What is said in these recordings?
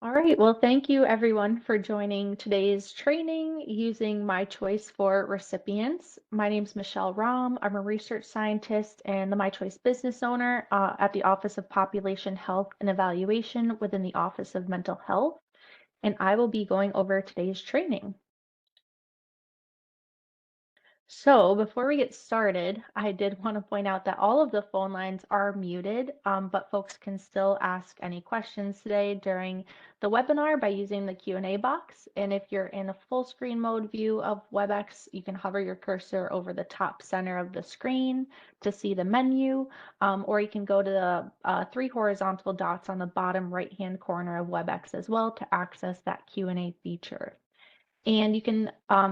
All right, well, thank you everyone for joining today's training using MyCHOIS for recipients. My name is Michelle Rom. I'm a research scientist and the MyCHOIS business owner at the Office of Population Health and Evaluation within the Office of Mental Health, and I will be going over today's training. So before we get started, I did want to point out that all of the phone lines are muted, but folks can still ask any questions today during the webinar by using the Q&A box. And if you're in a full screen mode view of WebEx, you can hover your cursor over the top center of the screen to see the menu, or you can go to the three horizontal dots on the bottom right-hand corner of WebEx as well to access that Q&A feature. And you can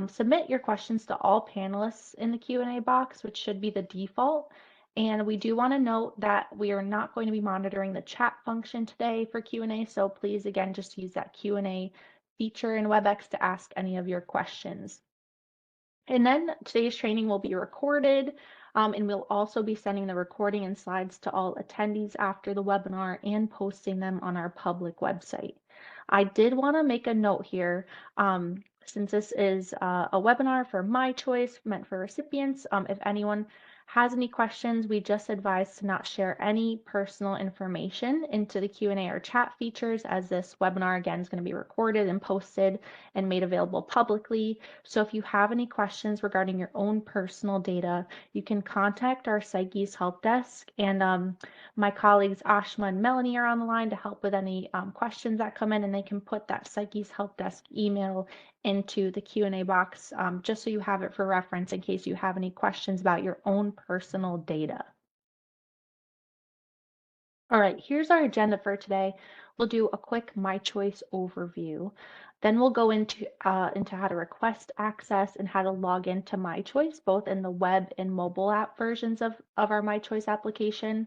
submit your questions to all panelists in the Q&A box, which should be the default. And we do want to note that we are not going to be monitoring the chat function today for Q&A, so please, again, just use that Q&A feature in WebEx to ask any of your questions. And then today's training will be recorded, and we'll also be sending the recording and slides to all attendees after the webinar and posting them on our public website. I did want to make a note here, since this is a webinar for MyCHOIS meant for recipients. If anyone has any questions, we just advise to not share any personal information into the Q&A or chat features, as this webinar again is going to be recorded and posted and made available publicly. So if you have any questions regarding your own personal data, you can contact our PsyCHIS help desk, and my colleagues Ashma and Melanie are on the line to help with any questions that come in, and they can put that PsyCHIS help desk email into the Q&A box, just so you have it for reference in case you have any questions about your own personal data. All right, here's our agenda for today. We'll do a quick MyCHOIS overview. Then we'll go into how to request access and how to log into MyCHOIS, both in the web and mobile app versions of our MyCHOIS application.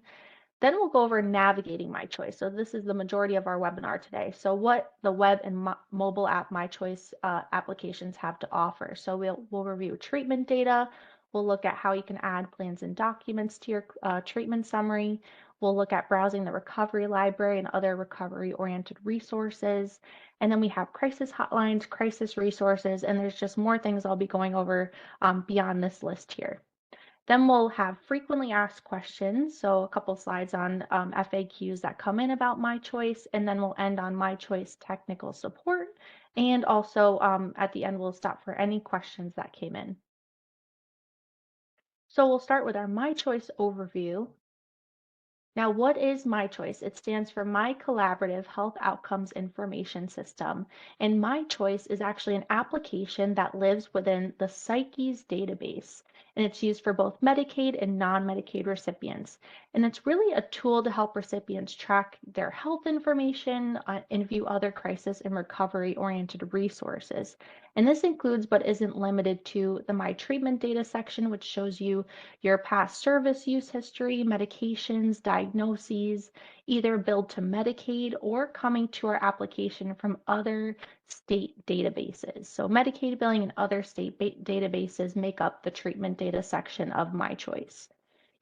Then we'll go over navigating MyCHOIS. So this is the majority of our webinar today. So what the web and mobile app MyCHOIS applications have to offer. So we'll review treatment data. We'll look at how you can add plans and documents to your treatment summary. We'll look at browsing the recovery library and other recovery-oriented resources. And then we have crisis hotlines, crisis resources, and there's just more things I'll be going over beyond this list here. Then we'll have frequently asked questions, so a couple slides on FAQs that come in about MyCHOIS, and then we'll end on MyCHOIS technical support, and also at the end we'll stop for any questions that came in. So we'll start with our MyCHOIS overview. Now, what is MyCHOIS? It stands for My Collaborative Health Outcomes Information System. And MyCHOIS is actually an application that lives within the PsyCHIS database. And it's used for both Medicaid and non-Medicaid recipients. And it's really a tool to help recipients track their health information and view other crisis and recovery-oriented resources. And this includes, but isn't limited to, the My Treatment data section, which shows you your past service use history, medications, diagnoses, either billed to Medicaid or coming to our application from other state databases. So Medicaid billing and other state databases make up the treatment data section of MyCHOIS.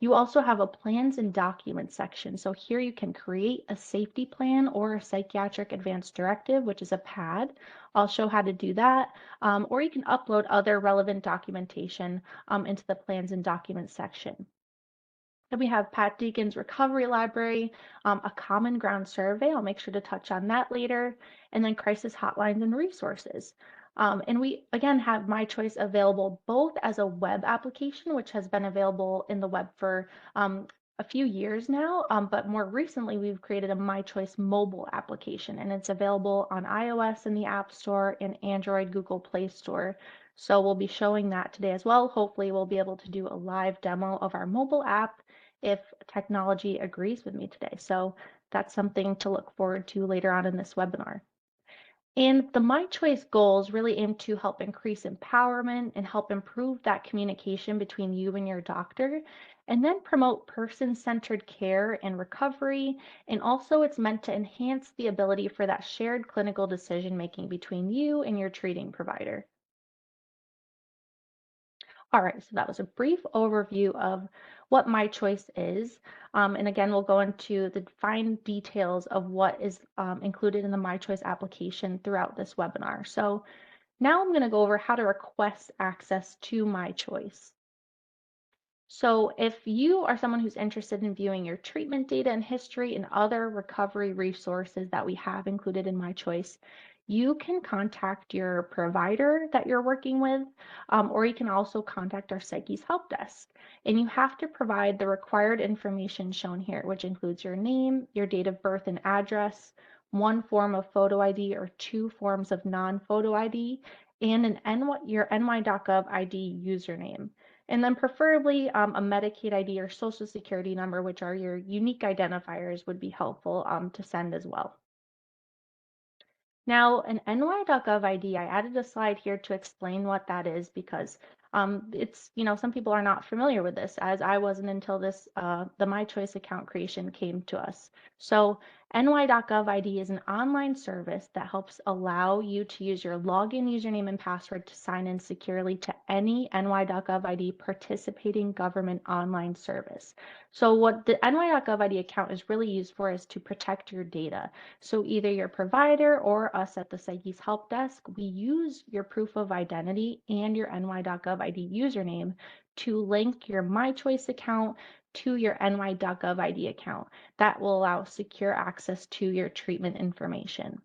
You also have a plans and documents section. So here you can create a safety plan or a psychiatric advance directive, which is a PAD. I'll show how to do that. Or you can upload other relevant documentation into the plans and documents section. Then we have Pat Deacon's Recovery Library, a Common Ground survey. I'll make sure to touch on that later. And then crisis hotlines and resources. And we, again, have MyCHOIS available both as a web application, which has been available in the web for a few years now, but more recently we've created a MyCHOIS mobile application, and it's available on iOS in the App Store and Android Google Play Store. So we'll be showing that today as well. Hopefully we'll be able to do a live demo of our mobile app if technology agrees with me today. So that's something to look forward to later on in this webinar. And the MyCHOIS goals really aim to help increase empowerment and help improve that communication between you and your doctor, and then promote person-centered care and recovery. And also it's meant to enhance the ability for that shared clinical decision-making between you and your treating provider. All right, so that was a brief overview of what My Choice is. And again, we'll go into the fine details of what is included in the My Choice application throughout this webinar. So now I'm going to go over how to request access to My Choice. So if you are someone who's interested in viewing your treatment data and history and other recovery resources that we have included in My Choice, you can contact your provider that you're working with, or you can also contact our Psyche's help desk. And you have to provide the required information shown here, which includes your name, your date of birth and address, one form of photo ID or two forms of non-photo ID, and your NY.gov ID username. And then preferably a Medicaid ID or Social Security number, which are your unique identifiers, would be helpful to send as well. Now, an NY.gov ID, I added a slide here to explain what that is because some people are not familiar with this, as I wasn't until the MyChoice account creation came to us. So NY.gov ID is an online service that helps allow you to use your login username and password to sign in securely to any NY.gov ID participating government online service. So what the NY.gov ID account is really used for is to protect your data. So either your provider or us at the Psyche's help desk, we use your proof of identity and your NY.gov ID username to link your MyChoice account to your NY.gov ID account. That will allow secure access to your treatment information.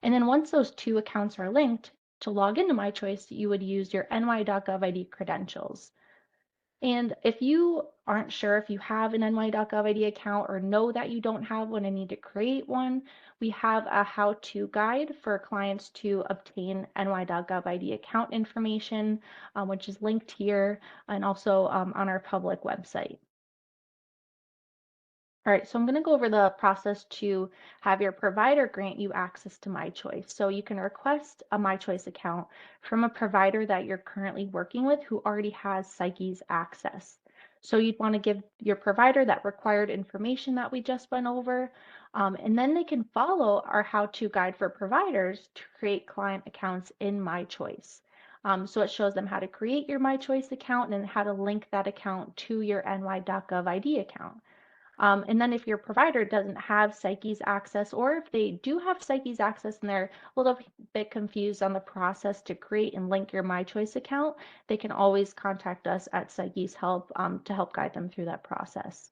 And then once those two accounts are linked, to log into MyChoice, you would use your NY.gov ID credentials. And if you aren't sure if you have an NY.gov ID account or know that you don't have one and need to create one, we have a how-to guide for clients to obtain NY.gov ID account information, which is linked here and also on our public website. All right, so I'm going to go over the process to have your provider grant you access to MyChoice. So you can request a MyChoice account from a provider that you're currently working with who already has Psyche's access. So you'd want to give your provider that required information that we just went over, and then they can follow our how-to guide for providers to create client accounts in MyChoice. So it shows them how to create your MyChoice account and how to link that account to your NY.gov ID account. And then if your provider doesn't have Psyche's access, or if they do have Psyche's access and they're a little bit confused on the process to create and link your MyChoice account, they can always contact us at Psyche's Help to help guide them through that process.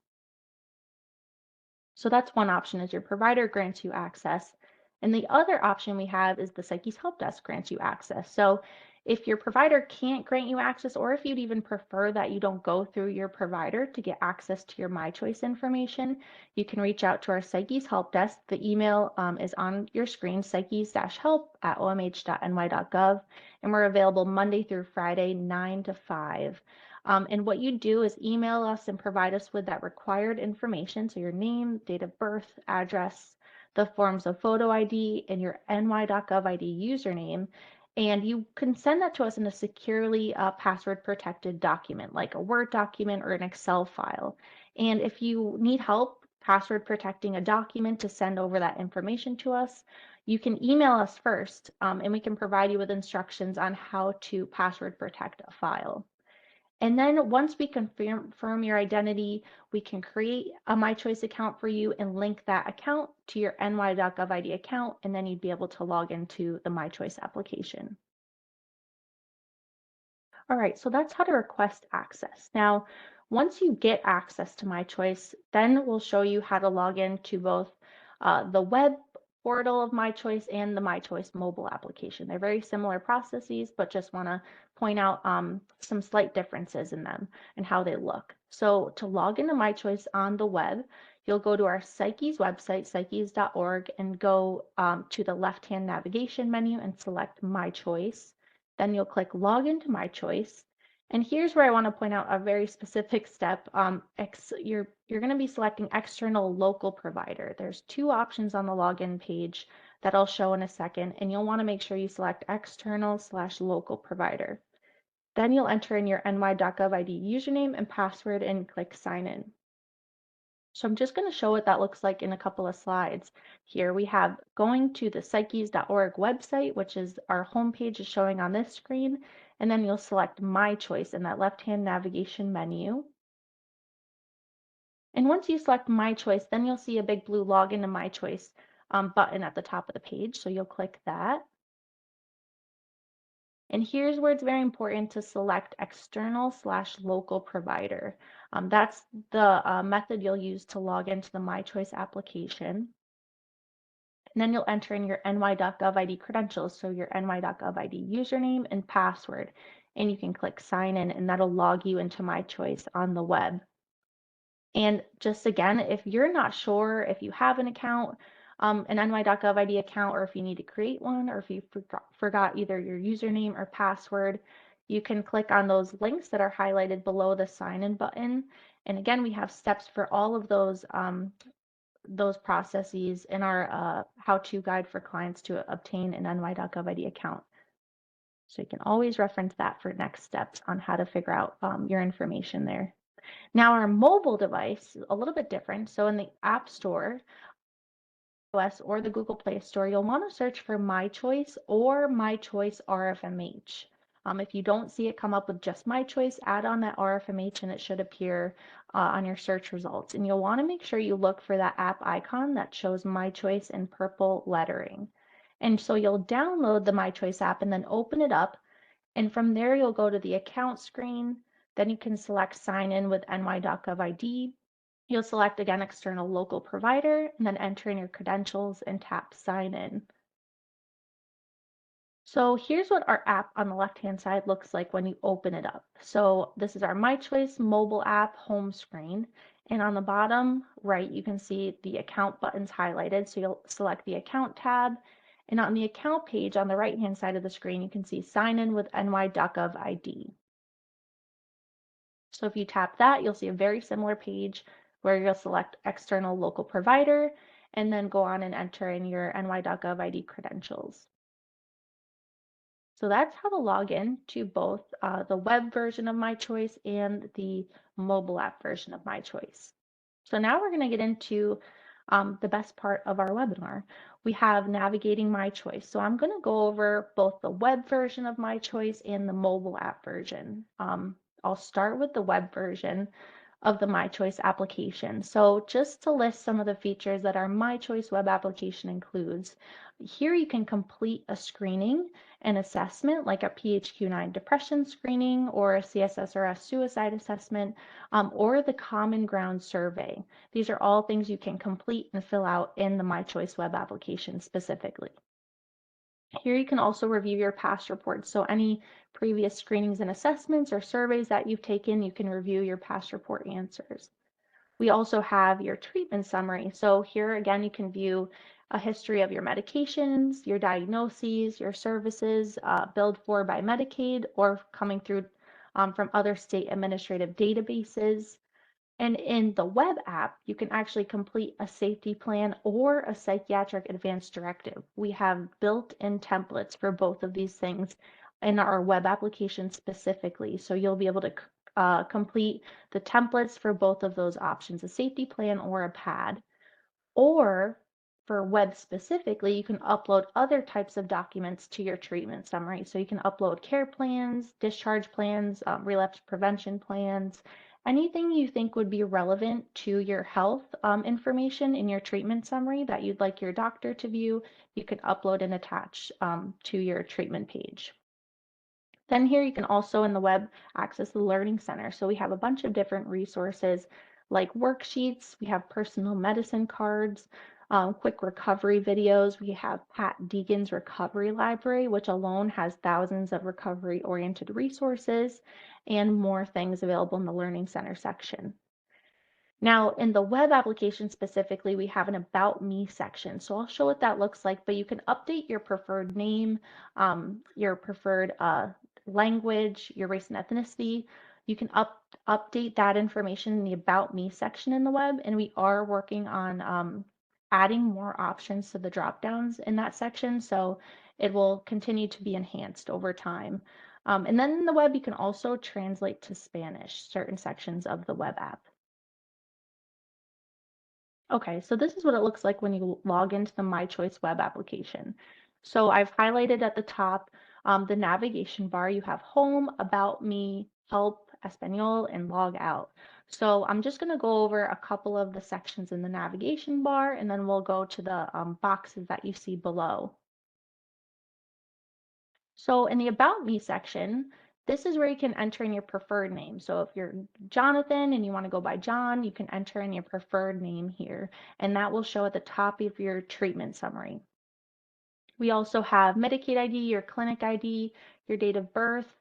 So that's one option is your provider grants you access. And the other option we have is the Psyche's Help Desk grants you access. So if your provider can't grant you access, or if you'd even prefer that you don't go through your provider to get access to your MyChoice information, you can reach out to our Psyche's Help Desk. The email is on your screen, psyches-help@omh.ny.gov, and we're available Monday through Friday, 9 to 5. And what you do is email us and provide us with that required information. So your name, date of birth, address, the forms of photo ID, and your NY.gov ID username. And you can send that to us in a securely password protected document, like a Word document or an Excel file. And if you need help password protecting a document to send over that information to us, you can email us first, and we can provide you with instructions on how to password protect a file. And then once we confirm your identity, we can create a MyChoice account for you and link that account to your NY.gov ID account, and then you'd be able to log into the MyChoice application. All right, so that's how to request access. Now, once you get access to MyChoice, then we'll show you how to log in to both the web portal of MyChoice and the MyChoice mobile application. They're very similar processes, but just want to point out some slight differences in them and how they look. So to log into MyChoice on the web, you'll go to our Psyche's website, psyches.org, and go to the left-hand navigation menu and select MyChoice. Then you'll click Login to MyChoice. And here's where I want to point out a very specific step. You're going to be selecting external local provider. There's two options on the login page that I'll show in a second, and you'll want to make sure you select external/local provider. Then you'll enter in your ny.gov ID username and password and click sign in. So I'm just going to show what that looks like in a couple of slides. Here we have going to the psyches.org website, which is our homepage is showing on this screen, and then you'll select My Choice in that left-hand navigation menu. And once you select My Choice, then you'll see a big blue Login to My Choice button at the top of the page. So you'll click that. And here's where it's very important to select external/local provider. That's the method you'll use to log into the MyChoice application. And then you'll enter in your ny.gov ID credentials, so your ny.gov ID username and password. And you can click sign in, and that'll log you into MyChoice on the web. And just again, if you're not sure if you have an account, an ny.gov ID account, or if you need to create one, or if you forgot either your username or password, you can click on those links that are highlighted below the sign in button. And again, we have steps for all of those processes in our how-to guide for clients to obtain an ny.gov ID account. So you can always reference that for next steps on how to figure out your information there. Now our mobile device is a little bit different. So in the App Store, iOS or the Google Play Store, you'll want to search for MyChoice or MyChoice RFMH. If you don't see it come up with just MyChoice, add on that RFMH and it should appear on your search results. And you'll want to make sure you look for that app icon that shows MyChoice in purple lettering. And so you'll download the MyChoice app and then open it up. And from there, you'll go to the account screen. Then you can select sign in with ny.gov ID. You'll select again external local provider and then enter in your credentials and tap sign in. So here's what our app on the left-hand side looks like when you open it up. So this is our MyChoice mobile app home screen. And on the bottom right, you can see the account buttons highlighted. So you'll select the account tab. And on the account page on the right-hand side of the screen, you can see sign in with ny.gov ID. So if you tap that, you'll see a very similar page where you'll select external local provider and then go on and enter in your ny.gov ID credentials. So that's how to log in to both the web version of MyChoice and the mobile app version of MyChoice. So now we're going to get into the best part of our webinar. We have navigating MyChoice. So I'm going to go over both the web version of MyChoice and the mobile app version. I'll start with the web version of the MyChoice application. So just to list some of the features that our MyChoice web application includes, here you can complete a screening and assessment like a PHQ-9 depression screening or a CSSRS suicide assessment or the Common Ground survey. These are all things you can complete and fill out in the MyChoice web application specifically. Here you can also review your past reports. So any previous screenings and assessments or surveys that you've taken, you can review your past report answers. We also have your treatment summary. So here again, you can view a history of your medications, your diagnoses, your services billed for by Medicaid or coming through from other state administrative databases. And in the web app, you can actually complete a safety plan or a psychiatric advance directive. We have built-in templates for both of these things in our web application specifically. So you'll be able to complete the templates for both of those options, a safety plan or a PAD. Or for web specifically, you can upload other types of documents to your treatment summary. So you can upload care plans, discharge plans, relapse prevention plans, anything you think would be relevant to your health information in your treatment summary that you'd like your doctor to view, you can upload and attach to your treatment page. Then here you can also in the web access the Learning Center. So we have a bunch of different resources like worksheets, we have personal medicine cards, quick recovery videos. We have Pat Deegan's Recovery Library, which alone has thousands of recovery-oriented resources and more things available in the Learning Center section. Now, in the web application specifically, we have an About Me section. So I'll show what that looks like, but you can update your preferred name, your preferred language, your race and ethnicity. You can update that information in the About Me section in the web, and we are working on adding more options to the drop-downs in that section, so it will continue to be enhanced over time. And then in the web, you can also translate to Spanish certain sections of the web app. Okay, so this is what it looks like when you log into the MyChoice web application. So I've highlighted at the top the navigation bar. You have Home, About Me, Help, Espanol, and Log Out. So I'm just going to go over a couple of the sections in the navigation bar, and then we'll go to the boxes that you see below. So in the About Me section, this is where you can enter in your preferred name. So if you're Jonathan and you want to go by John, you can enter in your preferred name here, and that will show at the top of your treatment summary. We also have Medicaid ID, your clinic ID, your date of birth,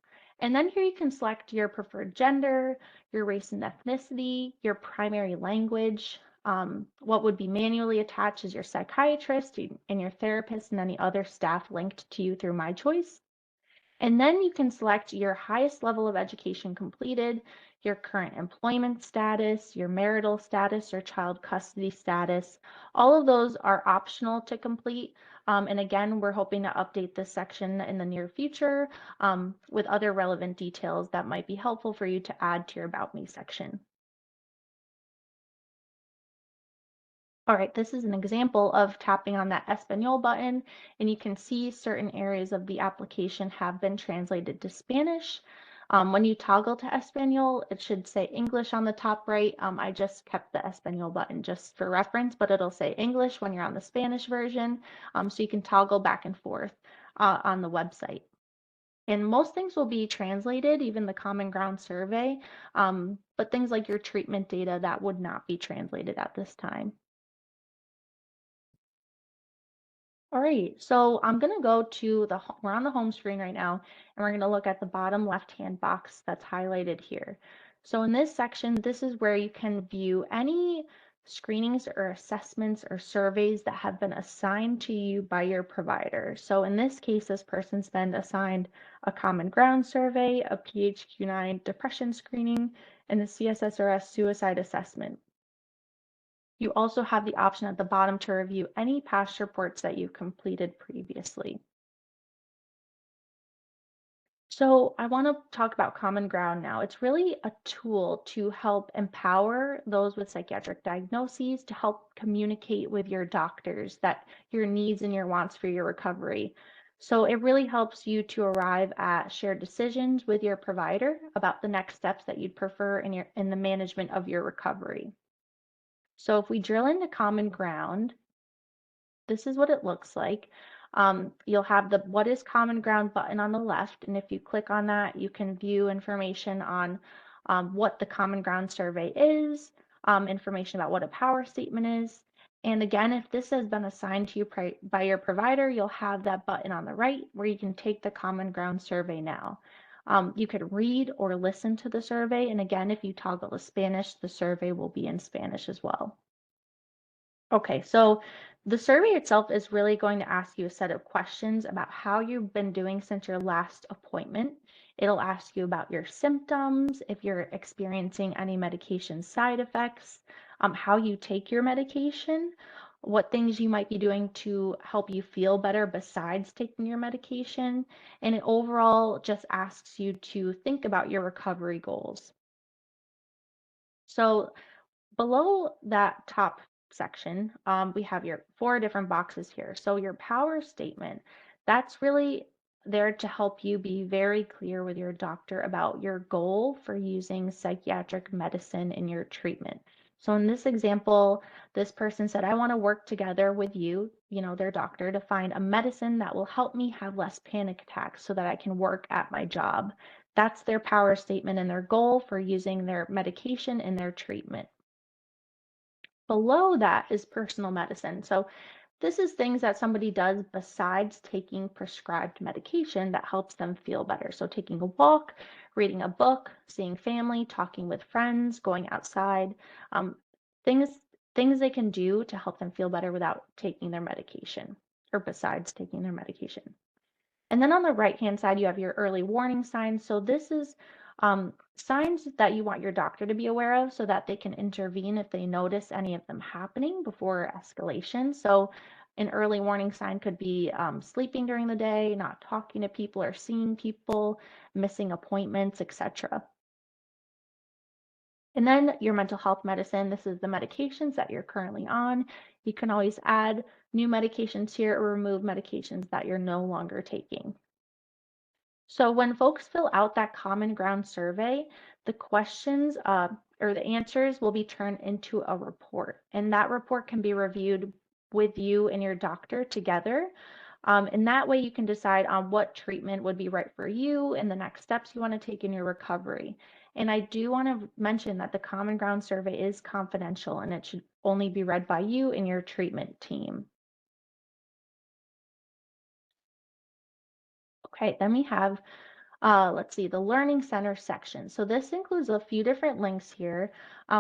and then here you can select your preferred gender, your race and ethnicity, your primary language. What would be manually attached is your psychiatrist and your therapist and any other staff linked to you through MyChoice. And then you can select your highest level of education completed, your current employment status, your marital status, or child custody status. All of those are optional to complete. And again, we're hoping to update this section in the near future with other relevant details that might be helpful for you to add to your About Me section. All right, this is an example of tapping on that Espanol button, and you can see certain areas of the application have been translated to Spanish. When you toggle to Espanol, it should say English on the top right. I just kept the Espanol button just for reference, but it'll say English when you're on the Spanish version, so you can toggle back and forth on the website. And most things will be translated, even the Common Ground survey, but things like your treatment data, that would not be translated at this time. All right, so I'm gonna go to we're on the home screen right now, and we're gonna look at the bottom left-hand box that's highlighted here. So in this section, this is where you can view any screenings or assessments or surveys that have been assigned to you by your provider. So in this case, this person's been assigned a Common Ground survey, a PHQ-9 depression screening, and the CSSRS suicide assessment. You also have the option at the bottom to review any past reports that you've completed previously. So I want to talk about Common Ground now. It's really a tool to help empower those with psychiatric diagnoses to help communicate with your doctors that your needs and your wants for your recovery. So it really helps you to arrive at shared decisions with your provider about the next steps that you'd prefer in the management of your recovery. So if we drill into Common Ground, this is what it looks like. You'll have the What is Common Ground button on the left, and if you click on that, you can view information on what the Common Ground survey is, information about what a power statement is. And again, if this has been assigned to you by your provider, you'll have that button on the right where you can take the Common Ground survey now. You could read or listen to the survey, and again, if you toggle to Spanish, the survey will be in Spanish as well. Okay, so the survey itself is really going to ask you a set of questions about how you've been doing since your last appointment. It'll ask you about your symptoms, if you're experiencing any medication side effects, how you take your medication, what things you might be doing to help you feel better besides taking your medication, and it overall just asks you to think about your recovery goals. So below that top section, we have your 4 different boxes here. So your power statement, that's really there to help you be very clear with your doctor about your goal for using psychiatric medicine in your treatment. So in this example, this person said, I want to work together with you, their doctor, to find a medicine that will help me have less panic attacks so that I can work at my job. That's their power statement and their goal for using their medication in their treatment. Below that is personal medicine. So this is things that somebody does besides taking prescribed medication that helps them feel better. So taking a walk, reading a book, seeing family, talking with friends, going outside, um, things things they can do to help them feel better without taking their medication or besides taking their medication. And then on the right-hand side, you have your early warning signs. So this is signs that you want your doctor to be aware of so that they can intervene if they notice any of them happening before escalation. So an early warning sign could be sleeping during the day, not talking to people or seeing people, missing appointments, etc. And then your mental health medicine, this is the medications that you're currently on. You can always add new medications here or remove medications that you're no longer taking. So when folks fill out that common ground survey, the questions or the answers will be turned into a report. And that report can be reviewed with you and your doctor together. And that way you can decide on what treatment would be right for you and the next steps you want to take in your recovery. And I do want to mention that the common ground survey is confidential and it should only be read by you and your treatment team. Okay, then we have let's see, the Learning Center section. So this includes a few different links here.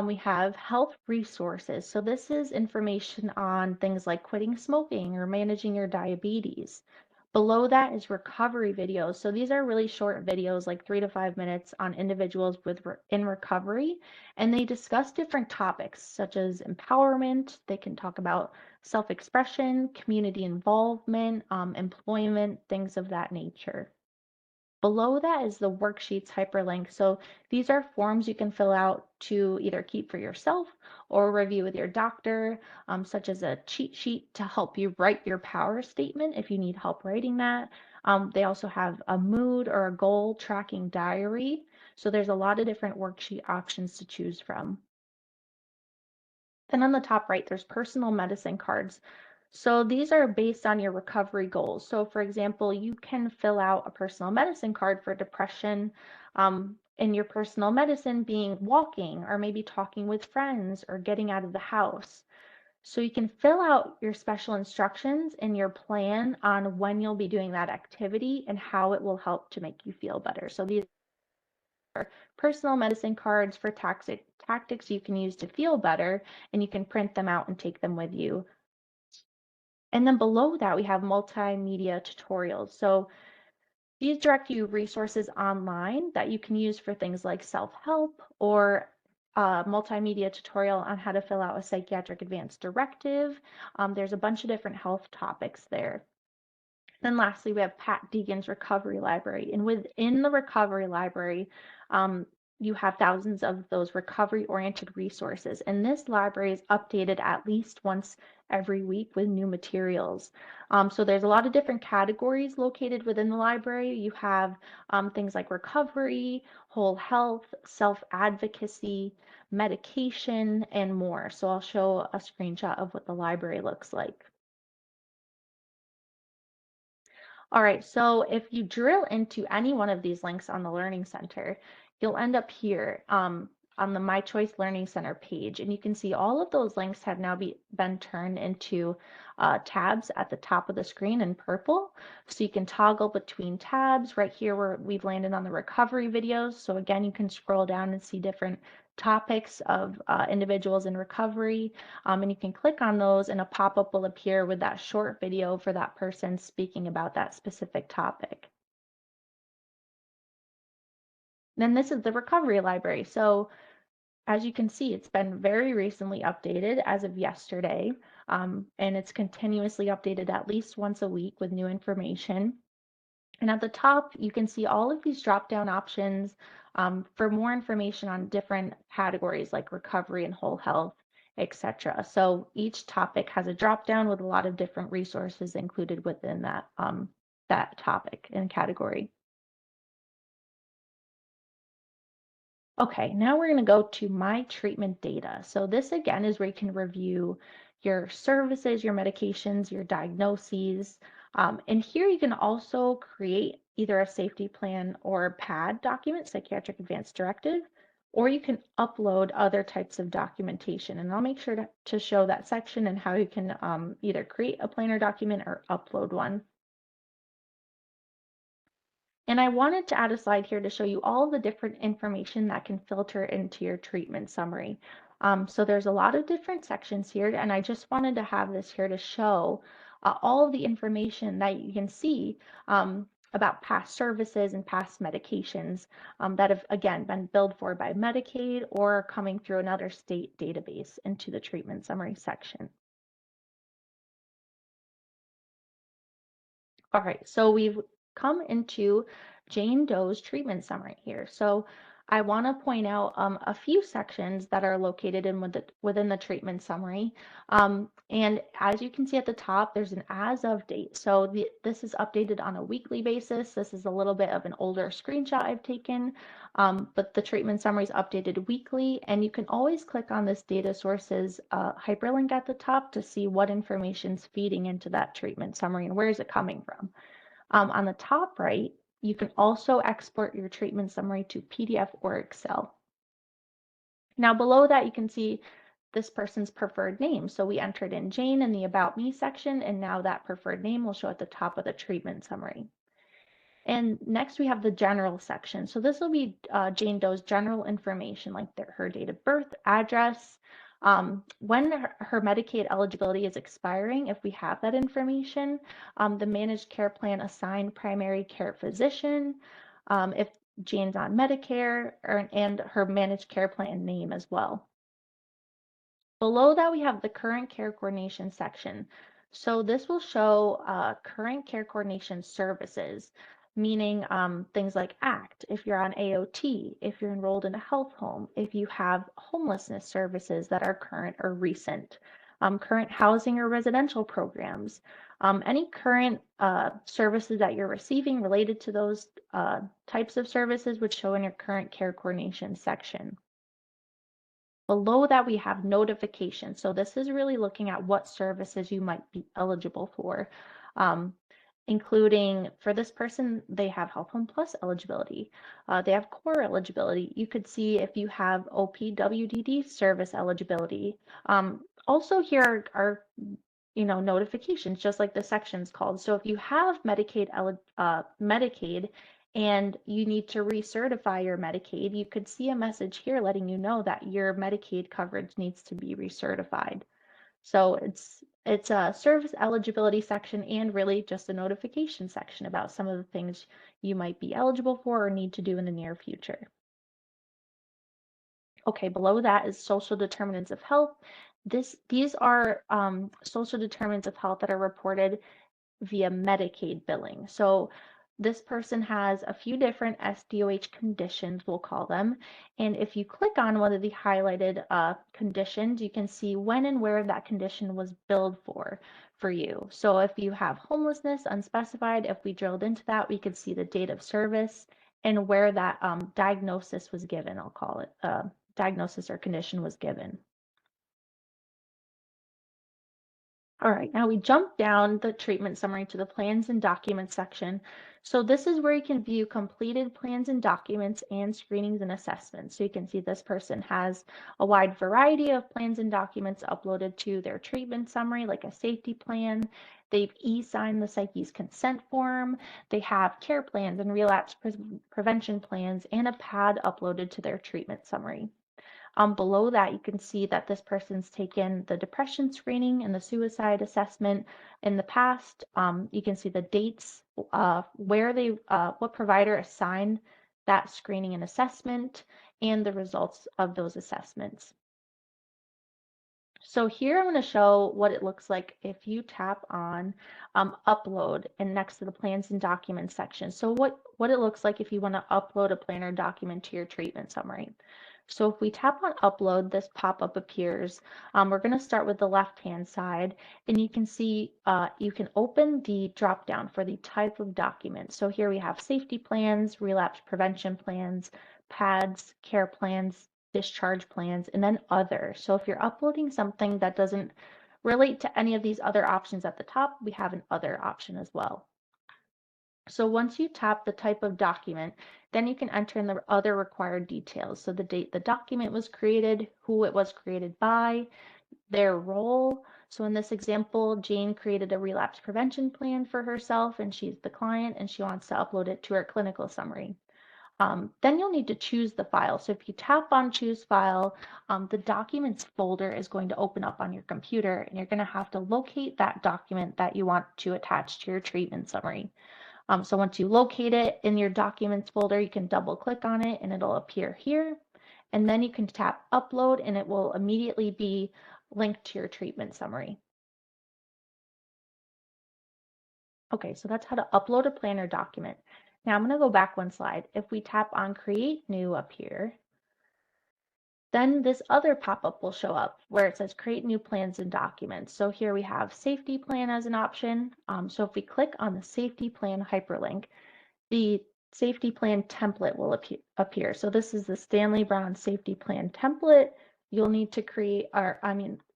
We have health resources. So this is information on things like quitting smoking or managing your diabetes. Below that is recovery videos. So these are really short videos, like 3 to 5 minutes on individuals in recovery, and they discuss different topics such as empowerment. They can talk about self-expression, community involvement, employment, things of that nature. Below that is the worksheets hyperlink. So these are forms you can fill out to either keep for yourself or review with your doctor, such as a cheat sheet to help you write your power statement if you need help writing that. They also have a mood or a goal tracking diary. So there's a lot of different worksheet options to choose from. Then on the top right, there's personal medicine cards. So these are based on your recovery goals. So for example, you can fill out a personal medicine card for depression, in your personal medicine being walking or maybe talking with friends or getting out of the house. So you can fill out your special instructions and your plan on when you'll be doing that activity and how it will help to make you feel better. So these personal medicine cards for tactics you can use to feel better, and you can print them out and take them with you. And then below that, we have multimedia tutorials. So these direct you resources online that you can use for things like self-help or a multimedia tutorial on how to fill out a psychiatric advance directive. There's a bunch of different health topics there. Then lastly, we have Pat Deegan's Recovery Library. And within the Recovery Library, um, you have thousands of those recovery-oriented resources. And this library is updated at least once every week with new materials. So there's a lot of different categories located within the library. You have things like recovery, whole health, self-advocacy, medication, and more. So I'll show a screenshot of what the library looks like. All right, so if you drill into any one of these links on the Learning Center, you'll end up here on the My Choice Learning Center page, and you can see all of those links have now been turned into tabs at the top of the screen in purple. So you can toggle between tabs. Right here where we've landed on the recovery videos. So again, you can scroll down and see different topics of individuals in recovery. And you can click on those and a pop-up will appear with that short video for that person speaking about that specific topic. Then this is the recovery library. So as you can see, it's been very recently updated as of yesterday, and it's continuously updated at least once a week with new information. And at the top, you can see all of these drop-down options for more information on different categories like recovery and whole health, etc. So each topic has a drop-down with a lot of different resources included within that topic and category. Okay, now we're going to go to My Treatment Data. So this again is where you can review your services, your medications, your diagnoses. And here you can also create either a safety plan or PAD document, Psychiatric Advance Directive, or you can upload other types of documentation. And I'll make sure to show that section and how you can either create a plan or document or upload one. And I wanted to add a slide here to show you all the different information that can filter into your treatment summary. So there's a lot of different sections here, and I just wanted to have this here to show all of the information that you can see about past services and past medications that have, again, been billed for by Medicaid or coming through another state database into the treatment summary section. All right, so we've come into Jane Doe's treatment summary here. So I want to point out a few sections that are located within the treatment summary. And as you can see at the top, there's an as of date. So this is updated on a weekly basis. This is a little bit of an older screenshot I've taken, but the treatment summary is updated weekly. And you can always click on this data sources hyperlink at the top to see what information is feeding into that treatment summary and where is it coming from. On the top right, you can also export your treatment summary to PDF or Excel. Now below that, you can see this person's preferred name. So we entered in Jane in the About Me section, and now that preferred name will show at the top of the treatment summary. And next we have the general section. So this will be Jane Doe's general information, like her date of birth, address, when her Medicaid eligibility is expiring, if we have that information, the managed care plan assigned primary care physician, if Jane's on Medicare, and her managed care plan name as well. Below that, we have the current care coordination section. So this will show current care coordination services, meaning things like ACT, if you're on AOT, if you're enrolled in a health home, if you have homelessness services that are current or recent, current housing or residential programs, any current services that you're receiving related to those types of services would show in your current care coordination section. Below that, we have notifications. So this is really looking at what services you might be eligible for, including for this person, they have Health Home Plus eligibility. They have core eligibility. You could see if you have OPWDD service eligibility. Also here are notifications, just like the section's called. So if you have Medicaid and you need to recertify your Medicaid, you could see a message here letting you know that your Medicaid coverage needs to be recertified. So it's a service eligibility section and really just a notification section about some of the things you might be eligible for or need to do in the near future. Okay, below that is social determinants of health. These are social determinants of health that are reported via Medicaid billing. So this person has a few different SDOH conditions, we'll call them. And if you click on one of the highlighted conditions, you can see when and where that condition was billed for you. So if you have homelessness unspecified, if we drilled into that, we could see the date of service and where that diagnosis was given, I'll call it, diagnosis or condition was given. All right, now we jump down the treatment summary to the plans and documents section. So this is where you can view completed plans and documents and screenings and assessments. So you can see this person has a wide variety of plans and documents uploaded to their treatment summary, like a safety plan. They've e-signed the psyche's consent form. They have care plans and relapse prevention plans and a pad uploaded to their treatment summary. Below that, you can see that this person's taken the depression screening and the suicide assessment in the past. You can see the dates, what provider assigned that screening and assessment, and the results of those assessments. So here I'm going to show what it looks like if you tap on upload and next to the plans and documents section. So what it looks like if you want to upload a plan or document to your treatment summary. So if we tap on upload, this pop-up appears. We're going to start with the left-hand side, and you can see you can open the drop-down for the type of document. So here we have safety plans, relapse prevention plans, PADS, care plans, discharge plans, and then other. So if you're uploading something that doesn't relate to any of these other options at the top, we have an other option as well. So once you tap the type of document, then you can enter in the other required details. So the date the document was created, who it was created by, their role. So in this example, Jane created a relapse prevention plan for herself and she's the client and she wants to upload it to her clinical summary. Then you'll need to choose the file. So if you tap on choose file, the documents folder is going to open up on your computer and you're going to have to locate that document that you want to attach to your treatment summary. So once you locate it in your documents folder, you can double click on it and it'll appear here. And then you can tap upload and it will immediately be linked to your treatment summary. Okay, so that's how to upload a plan or document. Now I'm going to go back one slide. If we tap on Create New up here, then this other pop-up will show up where it says Create New Plans and Documents. So here we have Safety Plan as an option. So if we click on the Safety Plan hyperlink, the Safety Plan template will appear. So this is the Stanley Brown Safety Plan template. You'll need to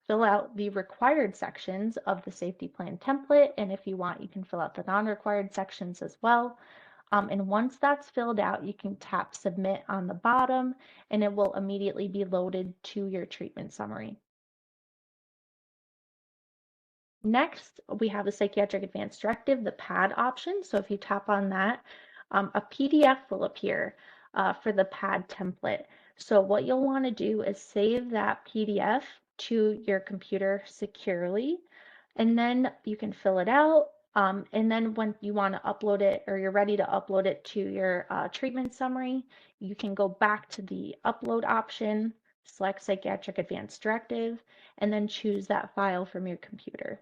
fill out the required sections of the Safety Plan template. And if you want, you can fill out the non-required sections as well. And once that's filled out, you can tap Submit on the bottom, and it will immediately be loaded to your treatment summary. Next, we have the Psychiatric Advance Directive, the PAD option. So if you tap on that, a PDF will appear for the PAD template. So what you'll want to do is save that PDF to your computer securely, and then you can fill it out. And then when you want to upload it or you're ready to upload it to your treatment summary, you can go back to the upload option, select Psychiatric Advance Directive, and then choose that file from your computer.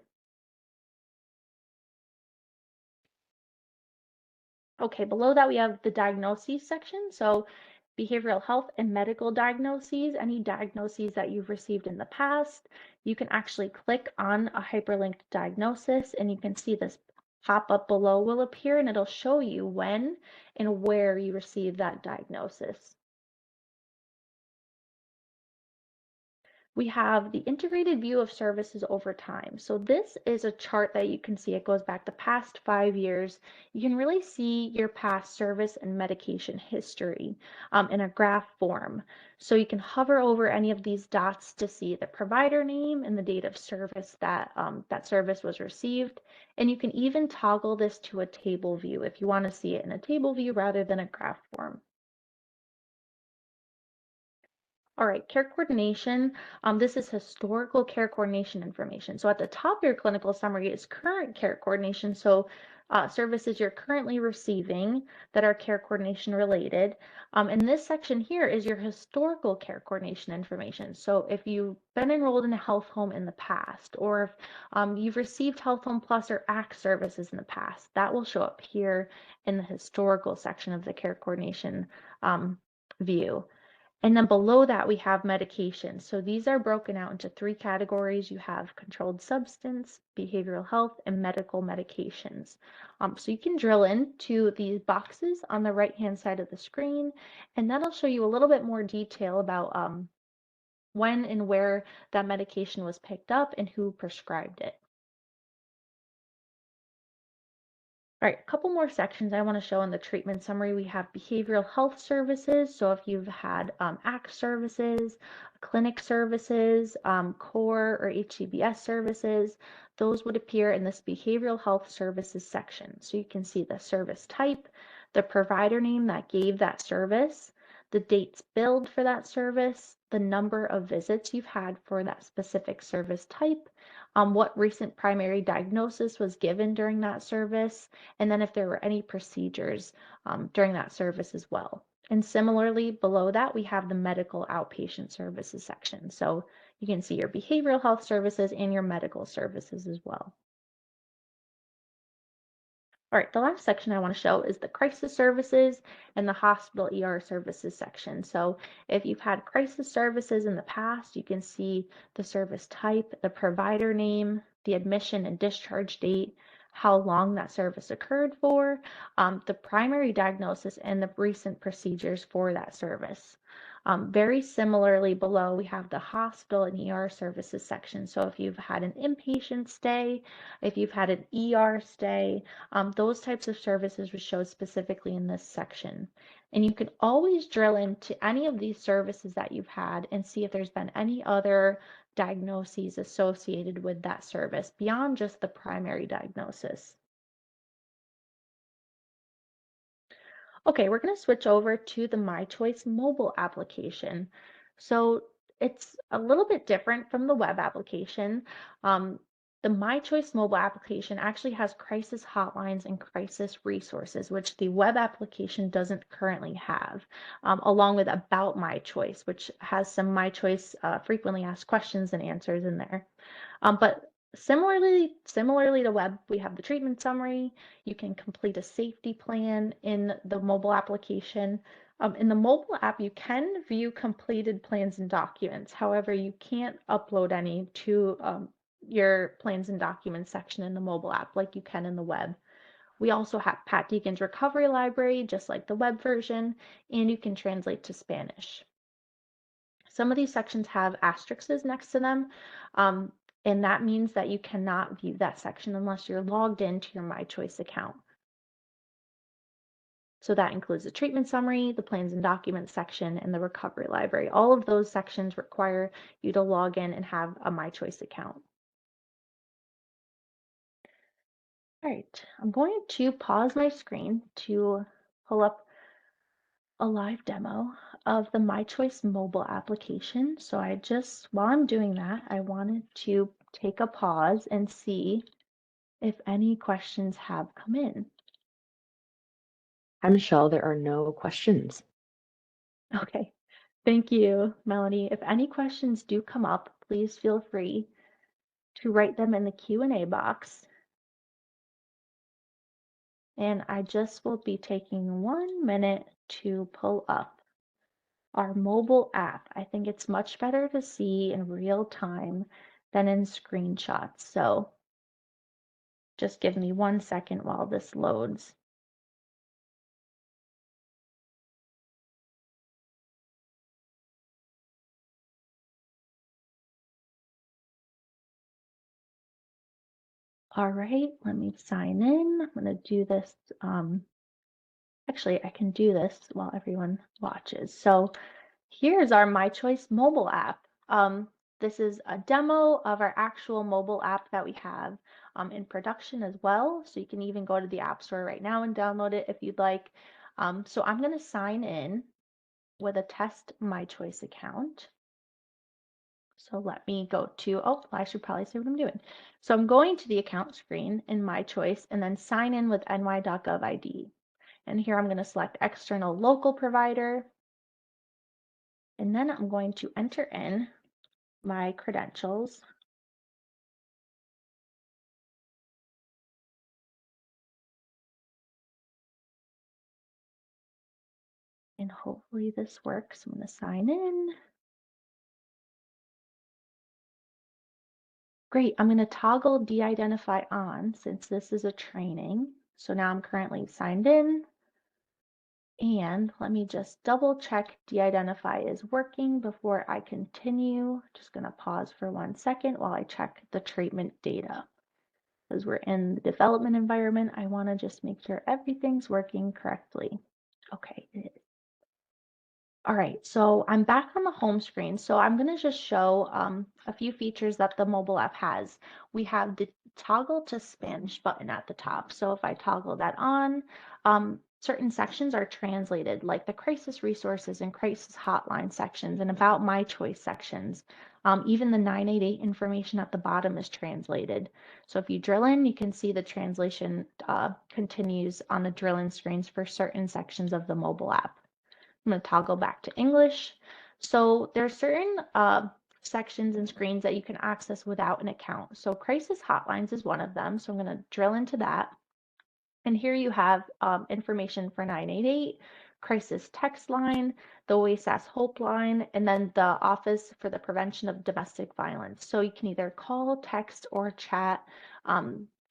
Okay, below that we have the diagnoses section. So behavioral health and medical diagnoses, any diagnoses that you've received in the past, you can actually click on a hyperlinked diagnosis and you can see this pop up below will appear and it'll show you when and where you received that diagnosis. We have the integrated view of services over time. So this is a chart that you can see. It goes back the past 5 years. You can really see your past service and medication history in a graph form. So you can hover over any of these dots to see the provider name and the date of service that that service was received. And you can even toggle this to a table view if you want to see it in a table view rather than a graph form. All right, care coordination. This is historical care coordination information. So at the top of your clinical summary is current care coordination. So services you're currently receiving that are care coordination related. And this section here is your historical care coordination information. So if you've been enrolled in a health home in the past, or if you've received Health Home Plus or ACT services in the past, that will show up here in the historical section of the care coordination view. And then below that, we have medications. So these are broken out into 3 categories. You have controlled substance, behavioral health, and medical medications. So you can drill into these boxes on the right-hand side of the screen, and that'll show you a little bit more detail about when and where that medication was picked up and who prescribed it. All right, a couple more sections I want to show in the treatment summary. We have behavioral health services. So if you've had ACT services, clinic services, core or HCBS services, those would appear in this behavioral health services section. So you can see the service type, the provider name that gave that service, the dates billed for that service, the number of visits you've had for that specific service type, what recent primary diagnosis was given during that service, and then if there were any procedures during that service as well. And similarly, below that, we have the medical outpatient services section. So you can see your behavioral health services and your medical services as well. All right, the last section I want to show is the crisis services and the hospital ER services section. So if you've had crisis services in the past, you can see the service type, the provider name, the admission and discharge date, how long that service occurred for, the primary diagnosis, and the recent procedures for that service. Very similarly below, we have the hospital and ER services section. So if you've had an inpatient stay, if you've had an ER stay, those types of services would show specifically in this section. And you can always drill into any of these services that you've had and see if there's been any other diagnoses associated with that service beyond just the primary diagnosis. Okay, we're going to switch over to the MyCHOIS mobile application. So it's a little bit different from the web application. The MyCHOIS mobile application actually has crisis hotlines and crisis resources, which the web application doesn't currently have, along with About MyCHOIS, which has some MyCHOIS frequently asked questions and answers in there. But Similarly to web, we have the treatment summary. You can complete a safety plan in the mobile application. In the mobile app, you can view completed plans and documents. However, you can't upload any to your plans and documents section in the mobile app like you can in the web. We also have Pat Deacon's recovery library, just like the web version, and you can translate to Spanish. Some of these sections have asterisks next to them, and that means that you cannot view that section unless you're logged into your MyChoice account. So that includes the treatment summary, the plans and documents section, and the recovery library. All of those sections require you to log in and have a MyChoice account. All right, I'm going to pause my screen to pull up a live demo of the MyChoice mobile application. So while I'm doing that, I wanted to take a pause and see if any questions have come in. Hi, Michelle. There are no questions. Okay, thank you, Melanie. If any questions do come up, please feel free to write them in the Q&A box. And I just will be taking 1 minute to pull up our mobile app. I think it's much better to see in real time than in screenshots. So just give me 1 second while this loads. All right, let me sign in. I'm going to do this. Actually, I can do this while everyone watches. So here's our MyChoice mobile app. This is a demo of our actual mobile app that we have in production as well. So you can even go to the App Store right now and download it if you'd like. So I'm going to sign in with a test MyChoice account. So let me go to, oh, I should probably say what I'm doing. So I'm going to the account screen in MyChoice and then sign in with ny.gov ID. And here I'm going to select external local provider. And then I'm going to enter in my credentials. And hopefully this works. I'm going to sign in. Great. I'm going to toggle de-identify on since this is a training. So now I'm currently signed in. And let me just double check de-identify is working before I continue. Just going to pause for 1 second while I check the treatment data. As we're in the development environment, I want to just make sure everything's working correctly. Okay, it is. All right, so I'm back on the home screen. So I'm going to just show a few features that the mobile app has. We have the toggle to Spanish button at the top. So if I toggle that on, certain sections are translated, like the crisis resources and crisis hotline sections and about MyChoice sections. Even the 988 information at the bottom is translated. So if you drill in, you can see the translation continues on the drill in screens for certain sections of the mobile app. I'm going to toggle back to English. So there are certain sections and screens that you can access without an account. So crisis hotlines is one of them. So I'm going to drill into that. And here you have information for 988, crisis text line, the OASAS Hope line, and then the Office for the Prevention of Domestic Violence. So you can either call, text, or chat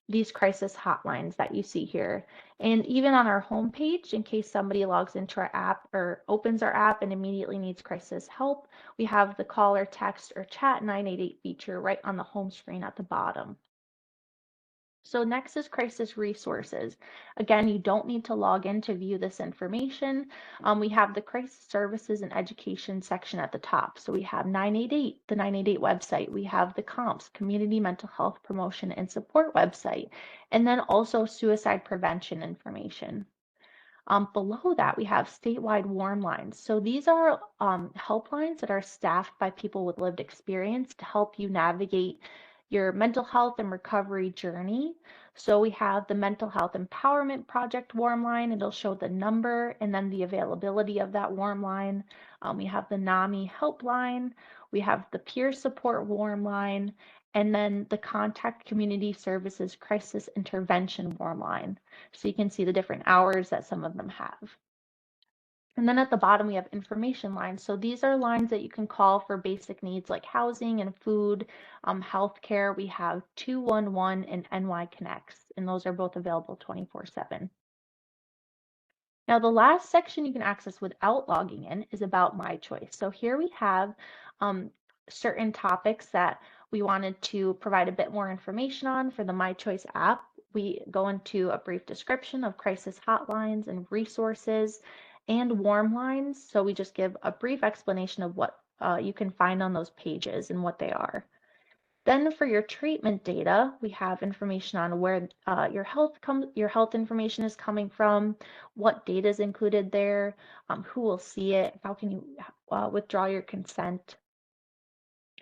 these crisis hotlines that you see here. And even on our homepage, in case somebody logs into our app or opens our app and immediately needs crisis help, we have the call or text or chat 988 feature right on the home screen at the bottom. So next is crisis resources. Again, you don't need to log in to view this information. We have the crisis services and education section at the top. So we have 988, the 988 website. We have the COMPS, Community Mental Health Promotion and Support website, and then also suicide prevention information. Below that, we have statewide warm lines. So these are helplines that are staffed by people with lived experience to help you navigate your mental health and recovery journey. So we have the Mental Health Empowerment Project warm line. It'll show the number and then the availability of that warm line. We have the NAMI helpline. We have the peer support warm line. and then the Contact Community Services Crisis Intervention warm line. So you can see the different hours that some of them have. And then at the bottom, we have information lines. So these are lines that you can call for basic needs like housing and food, healthcare. We have 211 and NY Connects, and those are both available 24/7. Now, the last section you can access without logging in is about MyChoice. So here we have um, certain topics that we wanted to provide a bit more information on for the MyChoice app. We go into a brief description of crisis hotlines and resources and warm lines. So we just give a brief explanation of what you can find on those pages and what they are. Then for your treatment data, we have information on where your health information is coming from, what data is included there, who will see it, how can you withdraw your consent,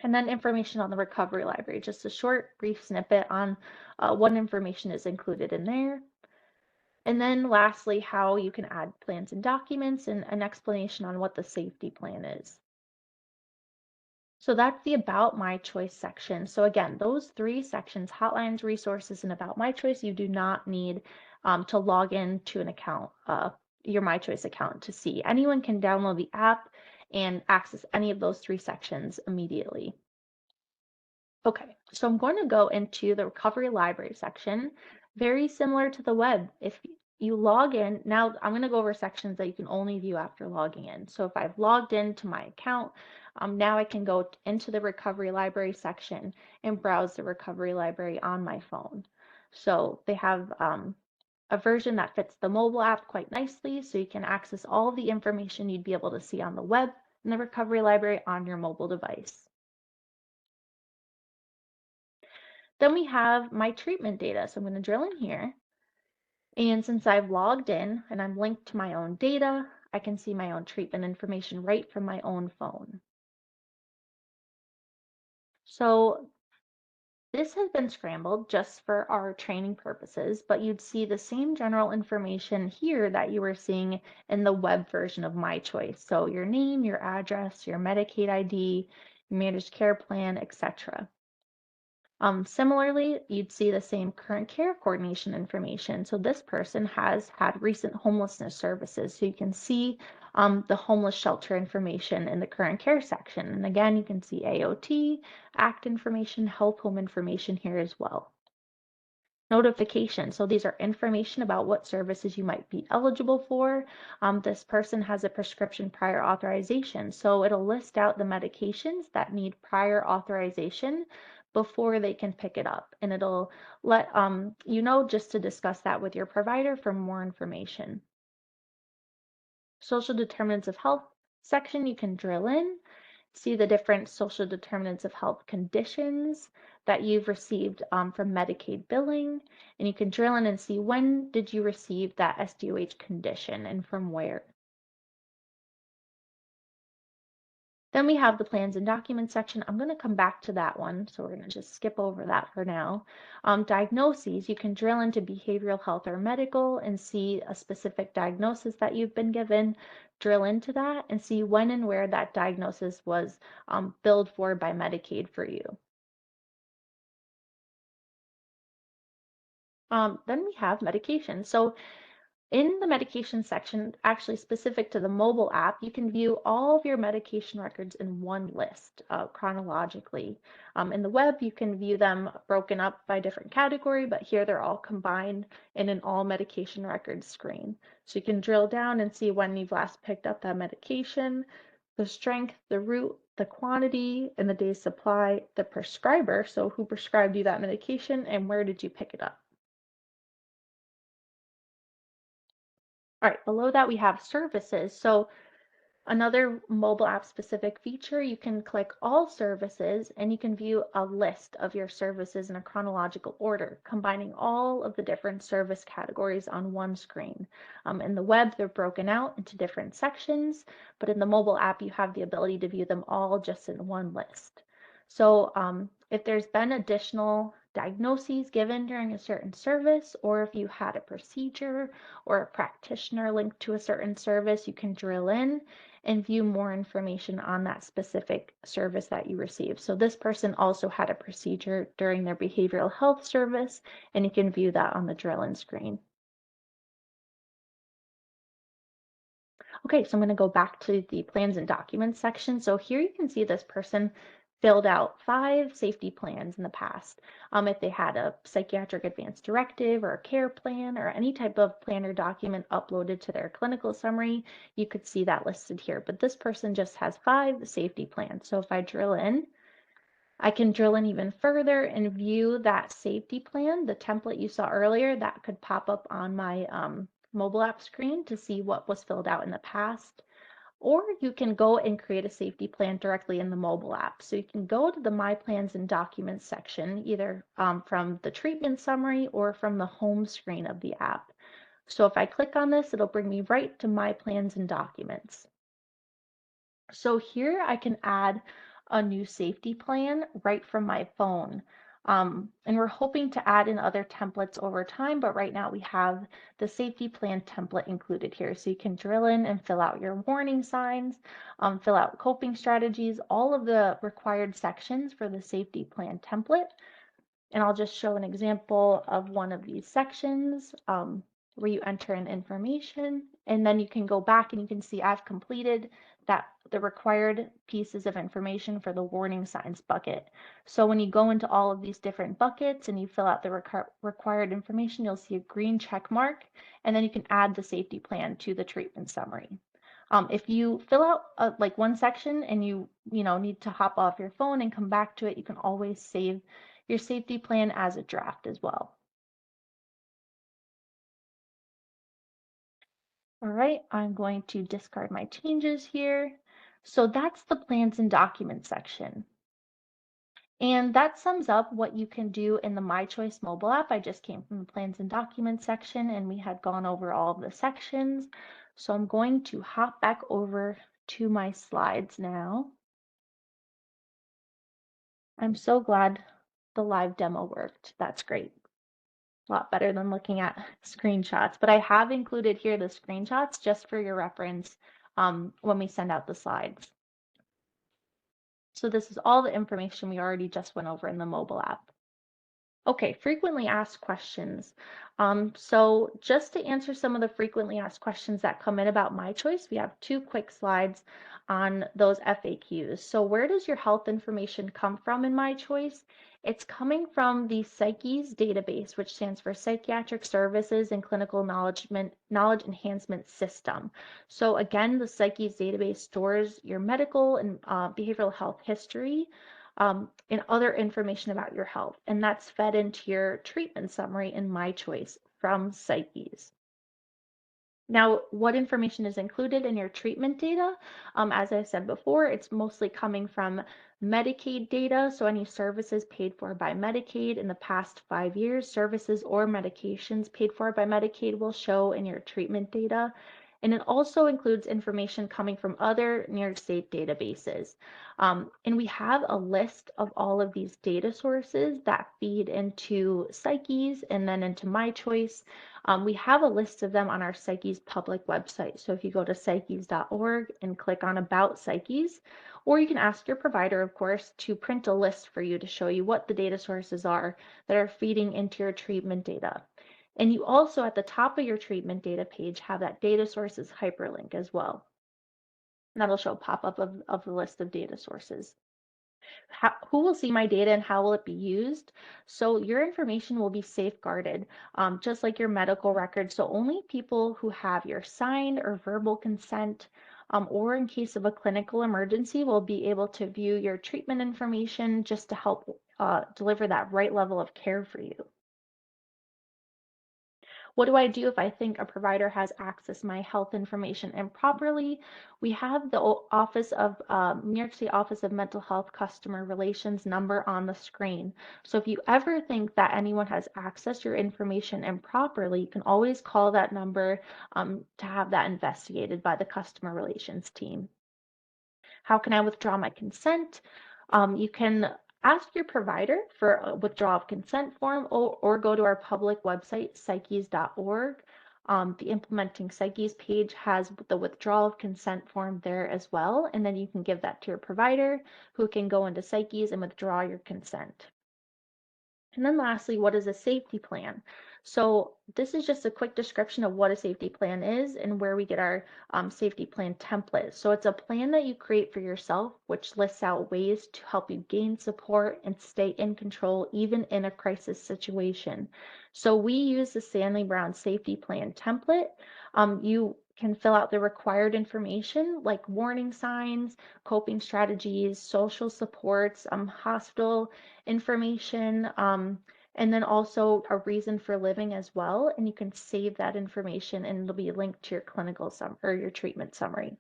and then information on the recovery library, just a short, brief snippet on what information is included in there. And then lastly, how you can add plans and documents and an explanation on what the safety plan is. So that's the About My Choice section. So again, those three sections, hotlines, resources, and About My Choice, you do not need to log in to an account, your My Choice account to see. Anyone can download the app and access any of those three sections immediately. Okay, so I'm going to go into the recovery library section, very similar to the web. If you log in, now I'm going to go over sections that you can only view after logging in. So if I've logged into my account, now I can go into the recovery library section and browse the recovery library on my phone. So they have a version that fits the mobile app quite nicely, so you can access all the information you'd be able to see on the web in the recovery library on your mobile device. Then we have my treatment data. So I'm going to drill in here. And since I've logged in and I'm linked to my own data, I can see my own treatment information right from my own phone. So this has been scrambled just for our training purposes, but you'd see the same general information here that you were seeing in the web version of MyChoice. So your name, your address, your Medicaid ID, your managed care plan, etc. Similarly, you'd see the same current care coordination information. So this person has had recent homelessness services. So you can see the homeless shelter information in the current care section. And again, you can see AOT, ACT information, health home information here as well. Notification. So these are information about what services you might be eligible for. This person has a prescription prior authorization. So it'll list out the medications that need prior authorization before they can pick it up. And it'll let you know just to discuss that with your provider for more information. Social determinants of health section, you can drill in, see the different social determinants of health conditions that you've received from Medicaid billing, and you can drill in and see when did you receive that SDOH condition and from where. Then we have the plans and documents section. I'm going to come back to that one, so we're going to just skip over that for now. Diagnoses, you can drill into behavioral health or medical and see a specific diagnosis that you've been given, drill into that and see when and where that diagnosis was billed for by Medicaid for you. Then we have medication. So in the medication section, actually specific to the mobile app, you can view all of your medication records in one list chronologically. In the web, you can view them broken up by different category, but here they're all combined in an all medication records screen. So you can drill down and see when you've last picked up that medication, the strength, the route, the quantity, and the day's supply, the prescriber, so who prescribed you that medication, and where did you pick it up. All right, below that we have services. So another mobile app specific feature, you can click all services and you can view a list of your services in a chronological order, combining all of the different service categories on one screen. In the web, they're broken out into different sections, but in the mobile app, you have the ability to view them all just in one list. So if there's been additional diagnoses given during a certain service, or if you had a procedure or a practitioner linked to a certain service, you can drill in and view more information on that specific service that you receive. So this person also had a procedure during their behavioral health service, and you can view that on the drill-in screen. Okay, so I'm going to go back to the plans and documents section. So here you can see this person filled out 5 safety plans in the past. If they had a psychiatric advance directive or a care plan or any type of plan or document uploaded to their clinical summary, you could see that listed here. But this person just has 5 safety plans. So if I drill in, I can drill in even further and view that safety plan, the template you saw earlier, that could pop up on my mobile app screen to see what was filled out in the past. Or you can go and create a safety plan directly in the mobile app. So you can go to the My Plans and Documents section, either from the treatment summary or from the home screen of the app. So if I click on this, it'll bring me right to My Plans and Documents. So here I can add a new safety plan right from my phone. And we're hoping to add in other templates over time, but right now we have the safety plan template included here. So you can drill in and fill out your warning signs, fill out coping strategies, all of the required sections for the safety plan template. And I'll just show an example of one of these sections where you enter in information, and then you can go back and you can see I've completed the required pieces of information for the warning signs bucket. So when you go into all of these different buckets and you fill out the required information, you'll see a green check mark, and then you can add the safety plan to the treatment summary. If you fill out like one section and you need to hop off your phone and come back to it, you can always save your safety plan as a draft as well. All right, I'm going to discard my changes here. So that's the plans and documents section. And that sums up what you can do in the MyCHOIS mobile app. I just came from the plans and documents section and we had gone over all of the sections. So I'm going to hop back over to my slides now. I'm so glad the live demo worked. That's great. A lot better than looking at screenshots, but I have included here the screenshots just for your reference when we send out the slides. So this is all the information we already just went over in the mobile app. Okay, frequently asked questions. So just to answer some of the frequently asked questions that come in about MyCHOIS, we have 2 quick slides on those FAQs. So where does your health information come from in MyCHOIS? It's coming from the PsyCHIS database, which stands for Psychiatric Services and Clinical Knowledge Enhancement System. So again, the PsyCHIS database stores your medical and behavioral health history, and other information about your health. And that's fed into your treatment summary in MyCHOIS from PsyCHIS. Now, what information is included in your treatment data? As I said before, it's mostly coming from Medicaid data. So any services paid for by Medicaid in the past 5 years, services or medications paid for by Medicaid will show in your treatment data. And it also includes information coming from other New York State databases. And we have a list of all of these data sources that feed into PsyCHIS and then into MyCHOIS. We have a list of them on our PsyCHIS public website. So if you go to psychis.org and click on About PsyCHIS, or you can ask your provider, of course, to print a list for you to show you what the data sources are that are feeding into your treatment data. And you also, at the top of your treatment data page, have that data sources hyperlink as well. And that'll show a pop-up of the list of data sources. Who will see my data and how will it be used? So your information will be safeguarded, just like your medical records. So only people who have your signed or verbal consent, or in case of a clinical emergency, will be able to view your treatment information just to help deliver that right level of care for you. What do I do if I think a provider has accessed my health information improperly? We have the New York State Office of Mental Health Customer Relations number on the screen. So if you ever think that anyone has accessed your information improperly, you can always call that number to have that investigated by the customer relations team. How can I withdraw my consent? You can ask your provider for a withdrawal of consent form or go to our public website, psychis.org. The Implementing Psyches page has the withdrawal of consent form there as well, and then you can give that to your provider who can go into Psyches and withdraw your consent. And then lastly, what is a safety plan? So this is just a quick description of what a safety plan is and where we get our safety plan template. So it's a plan that you create for yourself, which lists out ways to help you gain support and stay in control even in a crisis situation. So we use the Stanley Brown safety plan template. You can fill out the required information like warning signs, coping strategies, social supports, hospital information, and then also a reason for living as well. And you can save that information and it'll be linked to your clinical or your treatment summary.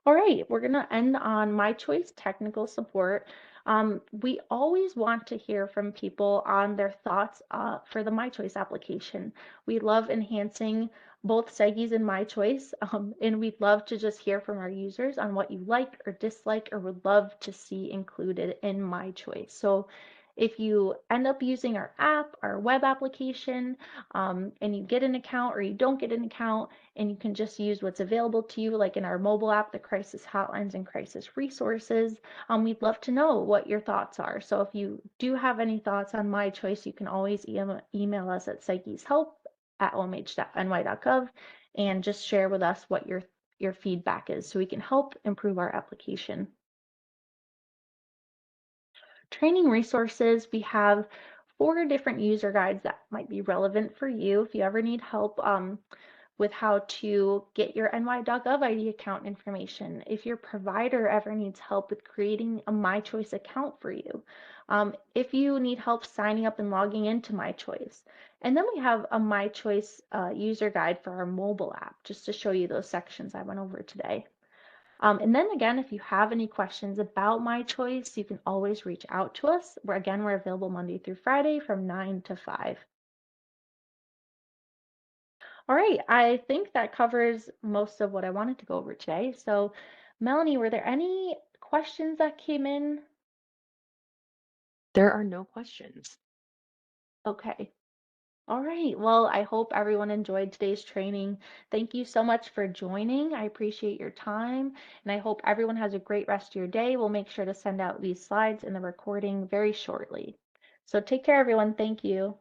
All right, we're going to end on MyCHOIS technical support. We always want to hear from people on their thoughts for the MyCHOIS application. We love enhancing both Seggies and MyCHOIS, and we'd love to just hear from our users on what you like or dislike or would love to see included in MyCHOIS. So if you end up using our app, our web application, and you get an account or you don't get an account, and you can just use what's available to you, like in our mobile app, the crisis hotlines and crisis resources. We'd love to know what your thoughts are. So if you do have any thoughts on MyCHOIS, you can always email us at psycheshelp@omh.ny.gov and just share with us what your feedback is so we can help improve our application. Training resources, we have 4 different user guides that might be relevant for you if you ever need help with how to get your ny.gov ID account information, if your provider ever needs help with creating a MyCHOIS account for you, if you need help signing up and logging into MyCHOIS. And then we have a MyCHOIS user guide for our mobile app, just to show you those sections I went over today. And then again, if you have any questions about MyCHOIS, you can always reach out to us. We're available Monday through Friday from 9 to 5. All right, I think that covers most of what I wanted to go over today. So, Melanie, were there any questions that came in? There are no questions. Okay. All right. Well, I hope everyone enjoyed today's training. Thank you so much for joining. I appreciate your time, and I hope everyone has a great rest of your day. We'll make sure to send out these slides and the recording very shortly. So take care, everyone. Thank you.